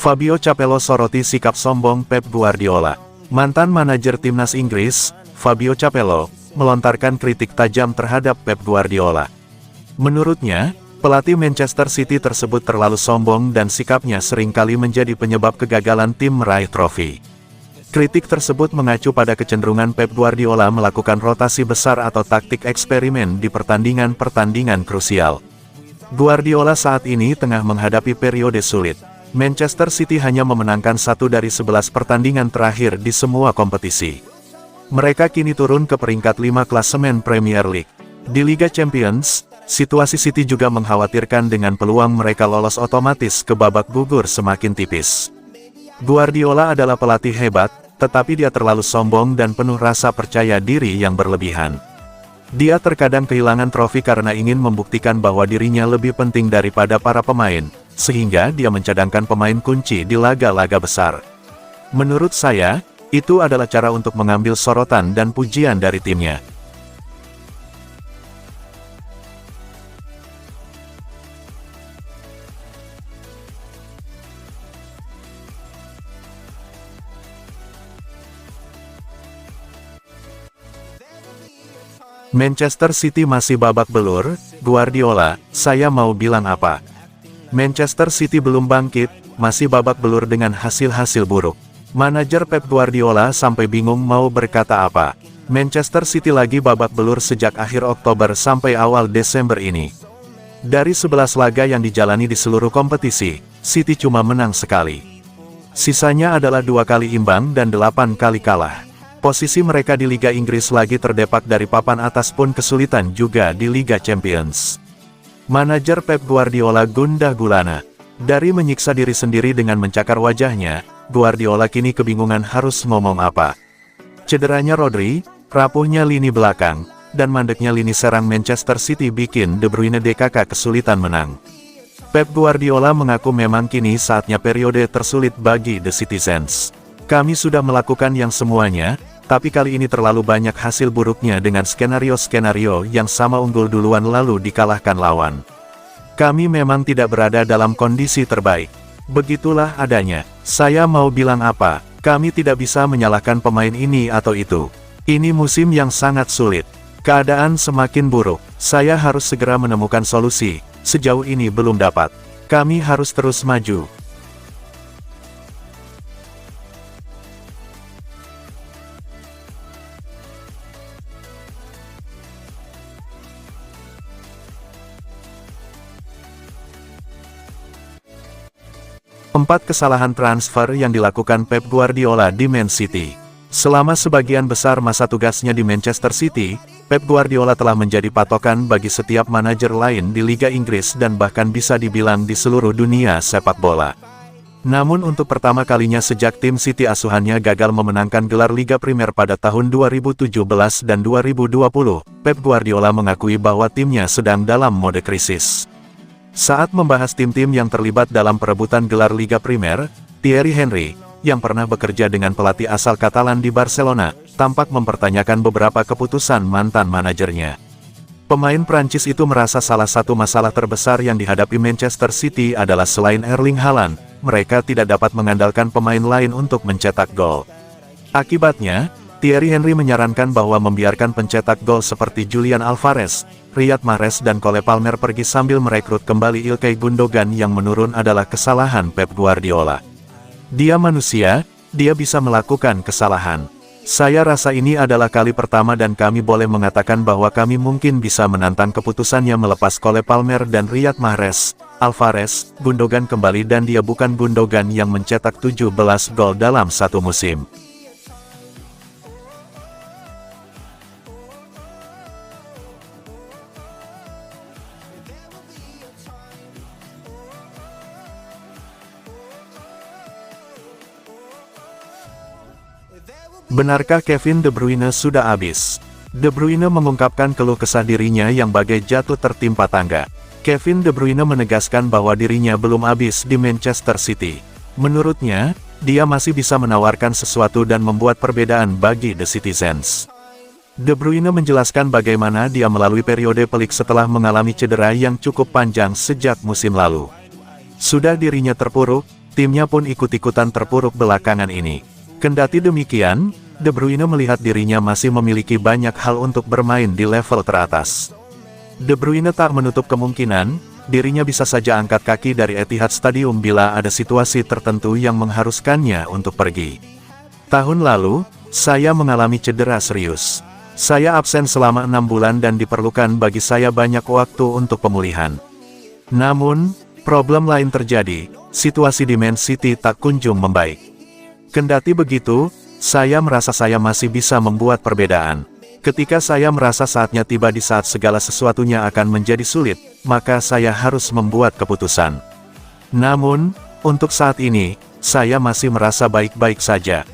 Fabio Capello soroti sikap sombong Pep Guardiola. Mantan manajer timnas Inggris, Fabio Capello, melontarkan kritik tajam terhadap Pep Guardiola. Menurutnya, pelatih Manchester City tersebut terlalu sombong dan sikapnya seringkali menjadi penyebab kegagalan tim meraih trofi. Kritik tersebut mengacu pada kecenderungan Pep Guardiola melakukan rotasi besar atau taktik eksperimen di pertandingan-pertandingan krusial. Guardiola saat ini tengah menghadapi periode sulit. Manchester City hanya memenangkan 1 dari 11 pertandingan terakhir di semua kompetisi. Mereka kini turun ke peringkat 5 klasemen Premier League. Di Liga Champions, situasi City juga mengkhawatirkan dengan peluang mereka lolos otomatis ke babak gugur semakin tipis. Guardiola adalah pelatih hebat, tetapi dia terlalu sombong dan penuh rasa percaya diri yang berlebihan. Dia terkadang kehilangan trofi karena ingin membuktikan bahwa dirinya lebih penting daripada para pemain, sehingga dia mencadangkan pemain kunci di laga-laga besar. Menurut saya, itu adalah cara untuk mengambil sorotan dan pujian dari timnya. Manchester City masih babak belur, Guardiola, saya mau bilang apa? Manchester City belum bangkit, masih babak belur dengan hasil-hasil buruk. Manajer Pep Guardiola sampai bingung mau berkata apa. Manchester City lagi babak belur sejak akhir Oktober sampai awal Desember ini. Dari 11 laga yang dijalani di seluruh kompetisi, City cuma menang sekali. Sisanya adalah 2 kali imbang dan 8 kali kalah. Posisi mereka di Liga Inggris lagi terdepak dari papan atas pun kesulitan juga di Liga Champions. Manajer Pep Guardiola gundah gulana. Dari menyiksa diri sendiri dengan mencakar wajahnya, Guardiola kini kebingungan harus ngomong apa. Cederanya Rodri, rapuhnya lini belakang, dan mandeknya lini serang Manchester City bikin De Bruyne DKK kesulitan menang. Pep Guardiola mengaku memang kini saatnya periode tersulit bagi The Citizens. Kami sudah melakukan yang semuanya, tapi kali ini terlalu banyak hasil buruknya dengan skenario-skenario yang sama unggul duluan lalu dikalahkan lawan. Kami memang tidak berada dalam kondisi terbaik. Begitulah adanya. Saya mau bilang apa, kami tidak bisa menyalahkan pemain ini atau itu. Ini musim yang sangat sulit. Keadaan semakin buruk. Saya harus segera menemukan solusi. Sejauh ini belum dapat. Kami harus terus maju. Empat kesalahan transfer yang dilakukan Pep Guardiola di Man City. Selama sebagian besar masa tugasnya di Manchester City, Pep Guardiola telah menjadi patokan bagi setiap manajer lain di Liga Inggris dan bahkan bisa dibilang di seluruh dunia sepak bola. Namun untuk pertama kalinya sejak tim City asuhannya gagal memenangkan gelar Liga Primer pada tahun 2017 dan 2020, Pep Guardiola mengakui bahwa timnya sedang dalam mode krisis. Saat membahas tim-tim yang terlibat dalam perebutan gelar Liga Primer, Thierry Henry, yang pernah bekerja dengan pelatih asal Katalan di Barcelona, tampak mempertanyakan beberapa keputusan mantan manajernya. Pemain Prancis itu merasa salah satu masalah terbesar yang dihadapi Manchester City adalah selain Erling Haaland, mereka tidak dapat mengandalkan pemain lain untuk mencetak gol. Akibatnya, Thierry Henry menyarankan bahwa membiarkan pencetak gol seperti Julian Alvarez, Riyad Mahrez dan Cole Palmer pergi sambil merekrut kembali Ilkay Gundogan yang menurun adalah kesalahan Pep Guardiola. Dia manusia, dia bisa melakukan kesalahan. Saya rasa ini adalah kali pertama dan kami boleh mengatakan bahwa kami mungkin bisa menantang keputusannya melepas Cole Palmer dan Riyad Mahrez. Alvarez, Gundogan kembali dan dia bukan Gundogan yang mencetak 17 gol dalam satu musim. Benarkah Kevin De Bruyne sudah habis? De Bruyne mengungkapkan keluh kesah dirinya yang bagai jatuh tertimpa tangga. Kevin De Bruyne menegaskan bahwa dirinya belum habis di Manchester City. Menurutnya, dia masih bisa menawarkan sesuatu dan membuat perbedaan bagi The Citizens. De Bruyne menjelaskan bagaimana dia melalui periode pelik setelah mengalami cedera yang cukup panjang sejak musim lalu. Sudah dirinya terpuruk, Timnya pun ikut-ikutan terpuruk belakangan ini. Kendati demikian, De Bruyne melihat dirinya masih memiliki banyak hal untuk bermain di level teratas. De Bruyne tak menutup kemungkinan, dirinya bisa saja angkat kaki dari Etihad Stadium bila ada situasi tertentu yang mengharuskannya untuk pergi. Tahun lalu, saya mengalami cedera serius. Saya absen selama 6 bulan dan diperlukan bagi saya banyak waktu untuk pemulihan. Namun, problem lain terjadi, situasi di Man City tak kunjung membaik. Kendati begitu, saya merasa saya masih bisa membuat perbedaan. Ketika saya merasa saatnya tiba di saat segala sesuatunya akan menjadi sulit, maka saya harus membuat keputusan. Namun, untuk saat ini, saya masih merasa baik-baik saja.